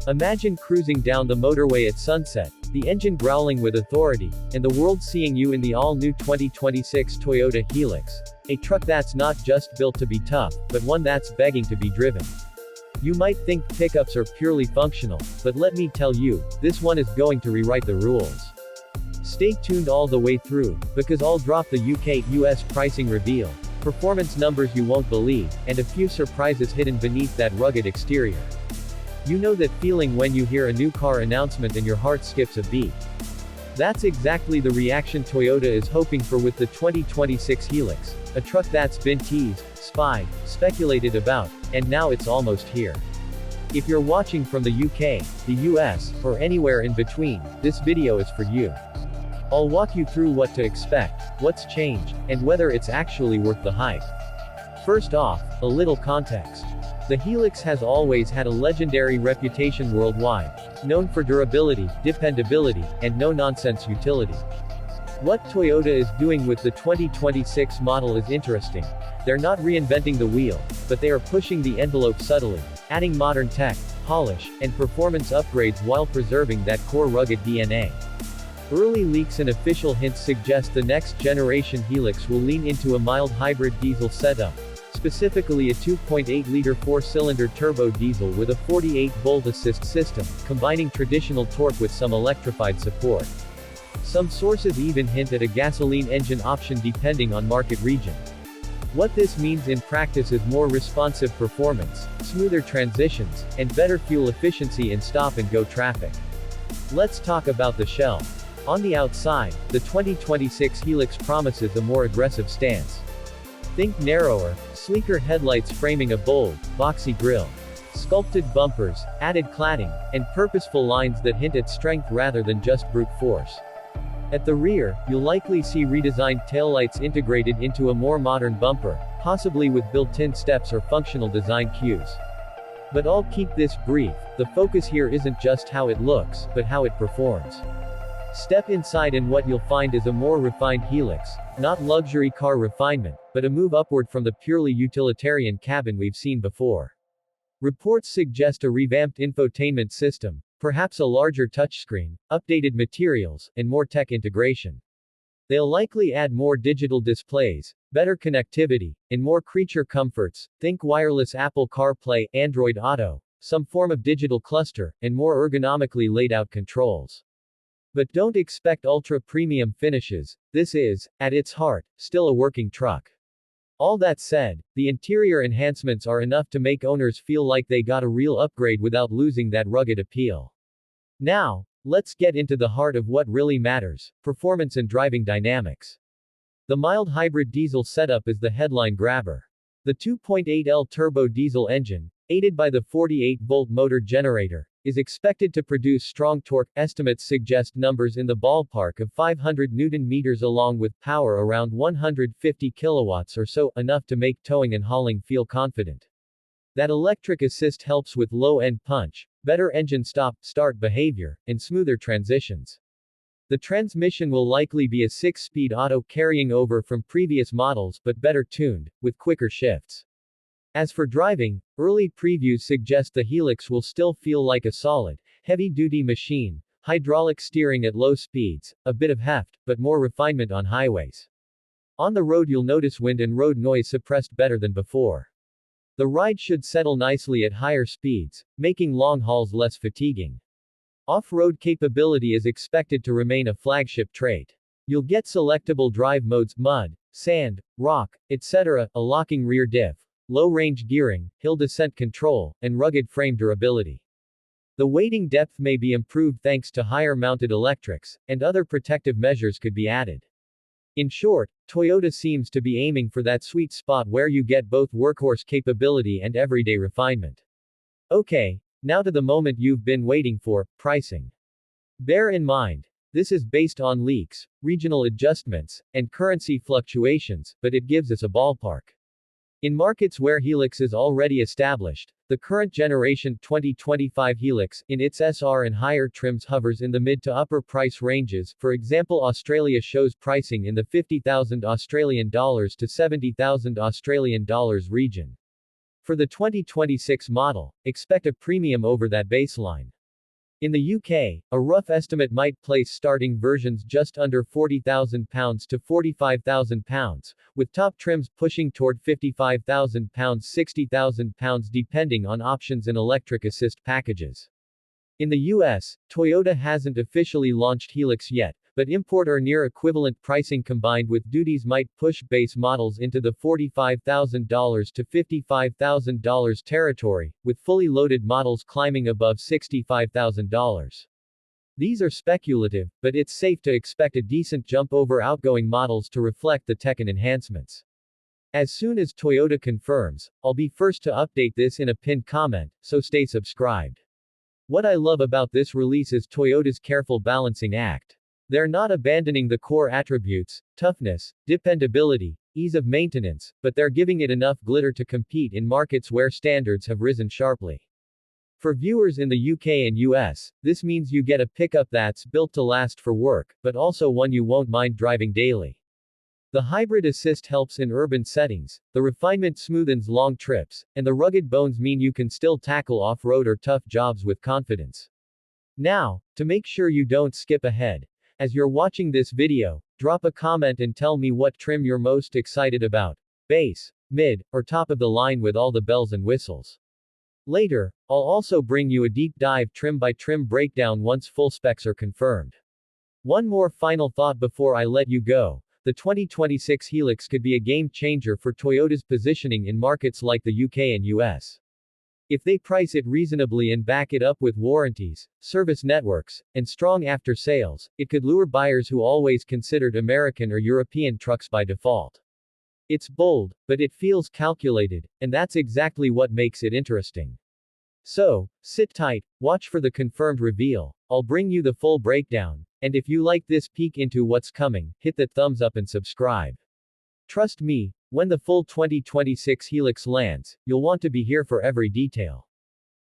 Imagine cruising down the motorway at sunset, the engine growling with authority, and the world seeing you in the all-new 2026 Toyota Hilux. A truck that's not just built to be tough, but one that's begging to be driven. You might think pickups are purely functional, but let me tell you, this one is going to rewrite the rules. Stay tuned all the way through, because I'll drop the UK-US pricing reveal, performance numbers you won't believe, and a few surprises hidden beneath that rugged exterior. You know that feeling when you hear a new car announcement and your heart skips a beat. That's exactly the reaction Toyota is hoping for with the 2026 Hilux, a truck that's been teased, spied, speculated about, and now it's almost here. If you're watching from the UK, the US, or anywhere in between, this video is for you. I'll walk you through what to expect, what's changed, and whether it's actually worth the hype. First off, a little context. The Hilux has always had a legendary reputation worldwide, known for durability, dependability, and no-nonsense utility. What Toyota is doing with the 2026 model is interesting. They're not reinventing the wheel, but they are pushing the envelope subtly, adding modern tech, polish, and performance upgrades while preserving that core rugged DNA. Early leaks and official hints suggest the next generation Hilux will lean into a mild hybrid diesel setup, specifically a 2.8-liter 4-cylinder turbo diesel with a 48-volt assist system, combining traditional torque with some electrified support. Some sources even hint at a gasoline engine option depending on market region. What this means in practice is more responsive performance, smoother transitions, and better fuel efficiency in stop-and-go traffic. Let's talk about the shell. On the outside, the 2026 Hilux promises a more aggressive stance. Think narrower, sleeker headlights framing a bold, boxy grille. Sculpted bumpers, added cladding, and purposeful lines that hint at strength rather than just brute force. At the rear, you'll likely see redesigned taillights integrated into a more modern bumper, possibly with built-in steps or functional design cues. But I'll keep this brief, the focus here isn't just how it looks, but how it performs. Step inside and what you'll find is a more refined Hilux, not luxury car refinement, but a move upward from the purely utilitarian cabin we've seen before. Reports suggest a revamped infotainment system, perhaps a larger touchscreen, updated materials, and more tech integration. They'll likely add more digital displays, better connectivity, and more creature comforts, think wireless Apple CarPlay, Android Auto, some form of digital cluster, and more ergonomically laid out controls. But don't expect ultra-premium finishes, this is, at its heart, still a working truck. All that said, the interior enhancements are enough to make owners feel like they got a real upgrade without losing that rugged appeal. Now, let's get into the heart of what really matters, performance and driving dynamics. The mild hybrid diesel setup is the headline grabber. The 2.8L turbo diesel engine, aided by the 48-volt motor generator, is expected to produce strong torque. Estimates suggest numbers in the ballpark of 500 Nm along with power around 150 kilowatts or so, enough to make towing and hauling feel confident. That electric assist helps with low-end punch, better engine stop-start behavior, and smoother transitions. The transmission will likely be a 6-speed auto carrying over from previous models but better tuned, with quicker shifts. As for driving, early previews suggest the Hilux will still feel like a solid, heavy-duty machine, hydraulic steering at low speeds, a bit of heft, but more refinement on highways. On the road you'll notice wind and road noise suppressed better than before. The ride should settle nicely at higher speeds, making long hauls less fatiguing. Off-road capability is expected to remain a flagship trait. You'll get selectable drive modes, mud, sand, rock, etc., a locking rear diff, low-range gearing, hill descent control, and rugged frame durability. The weighting depth may be improved thanks to higher-mounted electrics, and other protective measures could be added. In short, Toyota seems to be aiming for that sweet spot where you get both workhorse capability and everyday refinement. Okay, now to the moment you've been waiting for, pricing. Bear in mind, this is based on leaks, regional adjustments, and currency fluctuations, but it gives us a ballpark. In markets where Hilux is already established, the current generation 2025 Hilux, in its SR and higher trims hovers in the mid to upper price ranges. For example, Australia shows pricing in the $50,000 to $70,000 region. For the 2026 model, expect a premium over that baseline. In the UK, a rough estimate might place starting versions just under £40,000 to £45,000, with top trims pushing toward £55,000, £60,000 depending on options and electric assist packages. In the US, Toyota hasn't officially launched Hilux yet, but import or near equivalent pricing combined with duties might push base models into the $45,000 to $55,000 territory, with fully loaded models climbing above $65,000. These are speculative, but it's safe to expect a decent jump over outgoing models to reflect the tech and enhancements. As soon as Toyota confirms, I'll be first to update this in a pinned comment, so stay subscribed. What I love about this release is Toyota's careful balancing act. They're not abandoning the core attributes, toughness, dependability, ease of maintenance, but they're giving it enough glitter to compete in markets where standards have risen sharply. For viewers in the UK and US, this means you get a pickup that's built to last for work, but also one you won't mind driving daily. The hybrid assist helps in urban settings, the refinement smoothens long trips, and the rugged bones mean you can still tackle off-road or tough jobs with confidence. Now, to make sure you don't skip ahead, as you're watching this video, drop a comment and tell me what trim you're most excited about. Base, mid, or top of the line with all the bells and whistles. Later, I'll also bring you a deep dive trim by trim breakdown once full specs are confirmed. One more final thought before I let you go. The 2026 Hilux could be a game changer for Toyota's positioning in markets like the UK and US. If they price it reasonably and back it up with warranties, service networks, and strong after-sales, it could lure buyers who always considered American or European trucks by default. It's bold, but it feels calculated, and that's exactly what makes it interesting. So, sit tight, watch for the confirmed reveal. I'll bring you the full breakdown, and if you like this peek into what's coming, hit that thumbs up and subscribe. Trust me, when the full 2026 Hilux lands, you'll want to be here for every detail.